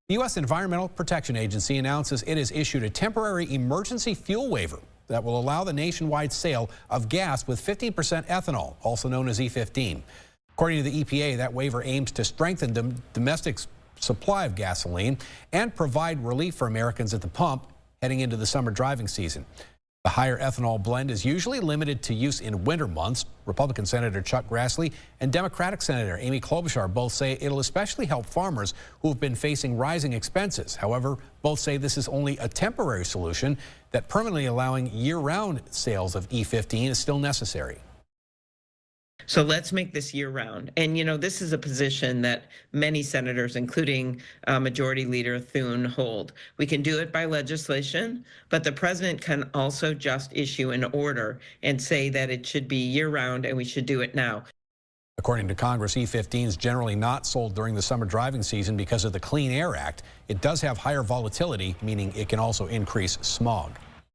The U.S. Environmental Protection Agency announces it has issued a temporary emergency fuel waiver that will allow the nationwide sale of gas with 15% ethanol, also known as E-15. According to the EPA, that waiver aims to strengthen the domestic supply of gasoline and provide relief for Americans at the pump heading into the summer driving season. The higher ethanol blend is usually limited to use in winter months. Republican Senator Chuck Grassley and Democratic Senator Amy Klobuchar both say it'll especially help farmers who have been facing rising expenses. However, both say this is only a temporary solution, that permanently allowing year-round sales of E-15 is still necessary. So let's make this year round. And, you know, this is a position that many senators, including Majority Leader Thune, hold. We can do it by legislation, but the president can also just issue an order and say that it should be year round and we should do it now. According to Congress, E-15 is generally not sold during the summer driving season because of the Clean Air Act. It does have higher volatility, meaning it can also increase smog.